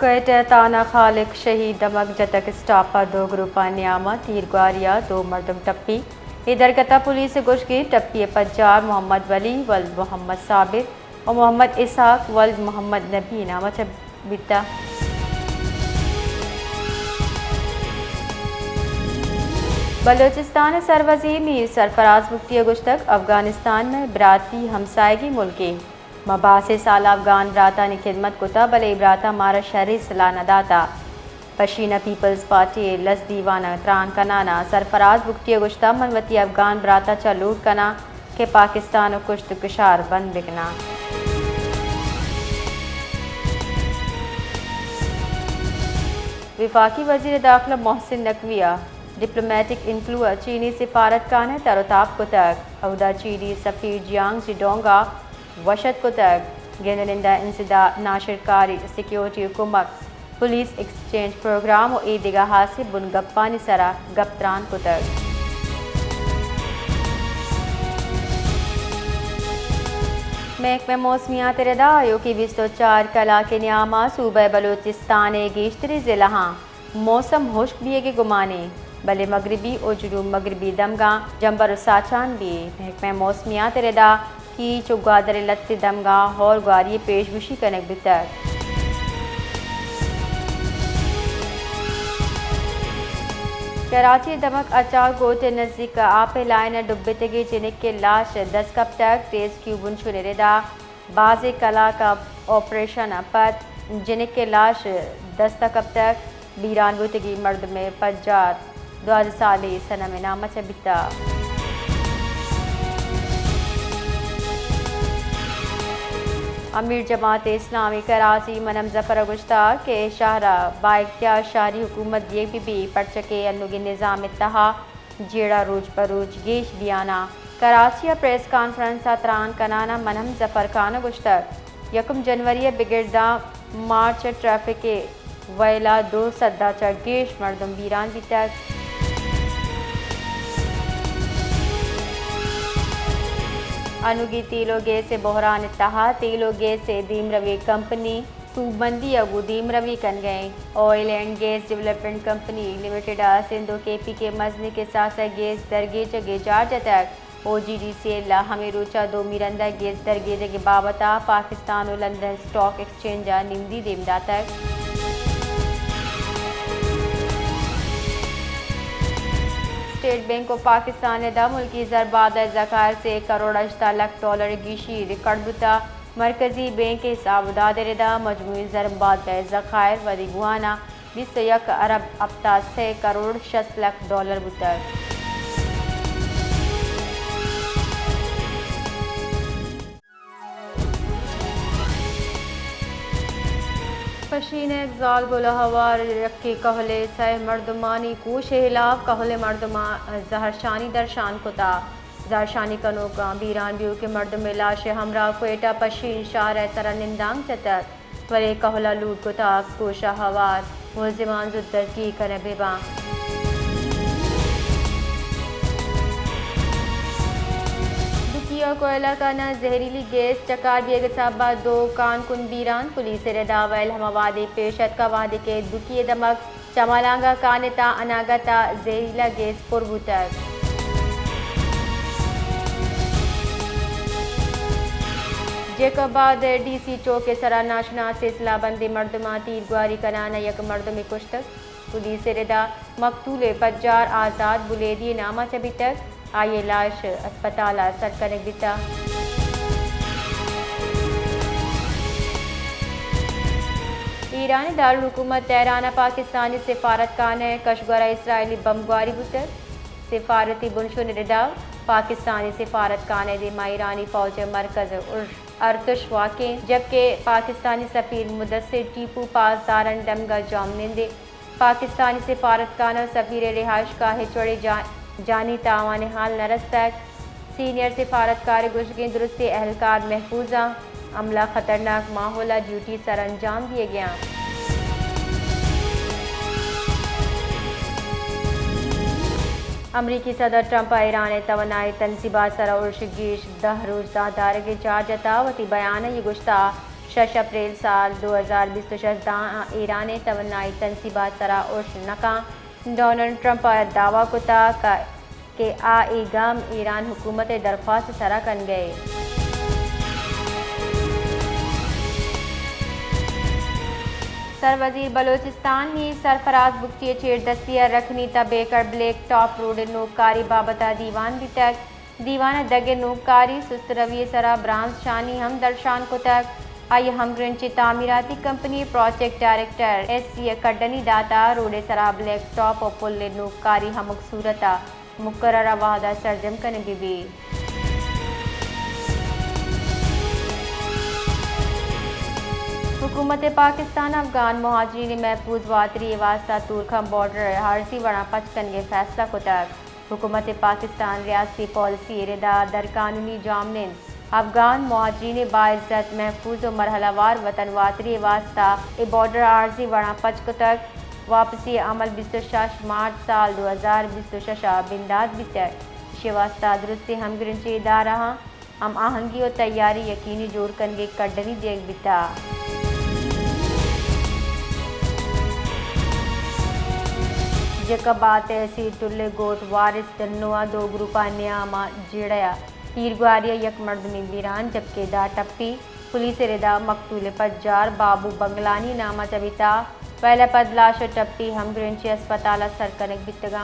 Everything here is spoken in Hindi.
क्वेटा ताना खालिक शहीद दमक जतक स्टापा दो ग्रुपा न्यामा तीरग्वारिया दो मर्दम टप्पी इधर कता पुलिस गुश्की टप्पी पज्जार मोहम्मद वली वल्द मोहम्मद साबिर और मोहम्मद इसाक वल्द मोहम्मद नबी नामा बिता बलूचिस्तान सरवजी मीर सरफराज मुफ्ती गुश्तक अफगानिस्तान में बराती हमसायगी मुल्की मबासे साल अफगान ब्राता ने खिदमत कुता बले ब्राता मारा शहरी सलाह नदाता पशीना पीपल्स पार्टी लस दीवाना त्रान कनाना सरफराज मुफ्ती गुश्ता मनवती अफगान ब्राता चा लूट कना के पाकिस्तान और कुश्त कुशार बंद बिकना विफाकी वजीर दाखिला मोहसिन नकविया डिप्लोमेटिक इंफ्लुआ चीनी सिफारतखाना तरोताब को तक अहदा चीनी सफ़ीर जियांग जिडोंगा वशत को तक गेनलिंदा इंसदा नाशिरकारी सिक्योरिटी हुकूमत पुलिस एक्सचेंज प्रोग्राम और ईदिगा हासिब बुन गप्पा निसरा गप्त्रान को तक महकमे मौसमियात रदा आयोग की 24 कला के न्यामा सूबे बलूचिस्तान गेश्तरी ज़िला मौसम खुश्क भी के गुमाने बले मगरबी और जुनूब मगरबी दमगा जंबर साचान भी महकमे मौसमियात रदा की चुगादर लत्ती दमगा और गारी पेशगुशी कनक बितर कराची दमक अचार गोटे नज़दीक आप लाइन डुब्बेतगी जिनक के लाश 10 कब तक तेज क्यूबन शुनेदा बाज़ कला का ऑपरेशन पर जिनक के लाश 10 कब तक बीरानबुतगी मर्द में पज्जार 2000 साली सना में नामा चबिता अमीर जमात इस्लामी कराची मनम जफर गुश्ता के शाहरा बाइख्तियार शहरी हुकूमत ये भी पड़चके अनुगी निज़ाम इत्तहा जेड़ा रोज बरोज गेश बियाना कराची प्रेस कॉन्फ्रेंस त्रान कनाना मनम जफर खान गुश्तक 1 जनवरी बिगिरदा मार्च ट्रैफिक के वैला 2 सद्दा चा गेश मर्दम बीरान भी तक अनुगी तेलो गैस से बहरान इत्तहा तेलो गैस से दीम रवी कंपनी सूबबंदी अगू दीम रवी कन गए oil and gas development company limited Sindhu KP के मजने के साथ गैस दरगे जगे जार तक OGD से हमें रोचा दो मिरंदा गैस दरगे जगे बाबता पाकिस्तान और लंदन स्टॉक एक्सचेंज निमदी देमदा तक स्टेट बैंक ऑफ पाकिस्तान ने मुल्की ज़रबाद ज़खायर से $1 करोड़ लाख गीशी रिकॉर्ड बुता मरकजी बैंक के हिसाब दादरेदा मजमूई ज़रबाद ज़खायर वदी गुआना 21 अरब अब्ता $6 करोड़ 60 लाख बुता पशीने जाल गोला हवार रखे कहले सह मर्दमानी कूश हिलाफ कहले मर्दमा जहरशानी दरशान कुता जहरशानी कनो का बीरान बियो के मर्द में लाश हमरा क्वेटा पशीन शार सरा निंदांग चतक वरे कहला लूट कुता कोशा हवार मुलजिमान जुद्दर की करे बेबा कोयला का न जहरीली गैस चकार भी साबा 2 कानकुन बीरान पुलिस रदावैल हमवादी पेशत का वादे के दुखी दमक चमालांगा कानता अनागता जहरीला गैस पुरबुतक जेको बाद DC चौक के सरा नाशना सिलसिला बंदी मर्दमा तीरग्वारी कनाना यक मर्दमी कुश्तक पुलिस रदा मकतूल पज्जार आज़ाद बुलेदी नामा चबी तक आये लाश अस्पताल सरकने बिता ईरानी दारुल हुकूमत तेहरान पाकिस्तानी सिफारतखाना कशगोरा इसराइली बमगवारी बुतर सिफारती बुनशो निदा पाकिस्तानी सिफारतखाने दिमा ईरानी फौज मरकज अर्तुश वाक़े जबकि पाकिस्तानी सफ़ीर मुदस्सिर टीपू पास दारन दमगा जामनिंदे पाकिस्तानी सिफारतखाना सफ़ीर रिहाइश का हिचड़े जानी तावान हाल नरस तक सीनियर सिफारतकार गुशगे दुरुस्ती एहलकार महफूजा अमला खतरनाक माहौल ड्यूटी सर अंजाम दिए गया अमरीकी सदर ट्रंप ईरान तवानाई तनसीबा सर उर्शगीश 10 रोज़ दादार के चार जतावती बयान ये गुश्ता 6 अप्रैल साल 2026 ईरान तवन्नाई तनसीबात सरा उर्श नका डोनाल्ड ट्रंप दावा कुता के गम ईरान हुकूमत दरख्वास्त सरा कन गए। सरवजीर बलोचिस्तान ही सरफराज बुख्ती छेड़ दस्तिया रखनी तबेकर ब्लैक टॉप रोड नूकारी बाबता दीवान भी तक दीवाना दगे नूकारी सुस्त रवि सरा ब्रांस शानी हम दर्शान को तक आई हम ग्रंची तामीराती कंपनी प्रोजेक्ट डायरेक्टर एस कड्डनी दाता रोडे सरा ब्लैक टॉप और पुल नूकारी हमक सूरता मुकर्रर वाहदा सरजम कन बीबी। हुकूमत पाकिस्तान अफगान महाजरीन महफूज वातरी वास्ता तुरखम बॉर्डर हारसी वड़ा पचकन के फैसला को तक हुकूमत पाकिस्तान रियासती पॉलिसी रिदा दर कानूनी जामनिन अफगान महाजरीन बाइज्जत महफूज और मरहलावार वतन वातरी वास्ता ए बॉर्डर आर्जी वड़ा पचक तक वापसी अमल 26 मार्च साल 2026 बिंदाद बितर शिवास्ता दुरुस्ती हम ग्रंची इदारा हम आहंगी और तैयारी यकीनी जोड़ कनगे कड्डनी देख बिता। जकबात ऐसी टुल्ले गोट वारिस दन्नुआ दो ग्रुपा न्यामा जिड़या तीरगुआरिया यक मर्दमी बीरान जबकि दा टप्पी पुलिस रिदा मकतूल पज्जार बाबू बंगलानी नामा चबिता पहला पद लाश टप्पी हम ग्रंची अस्पताल सरकनक बितगा।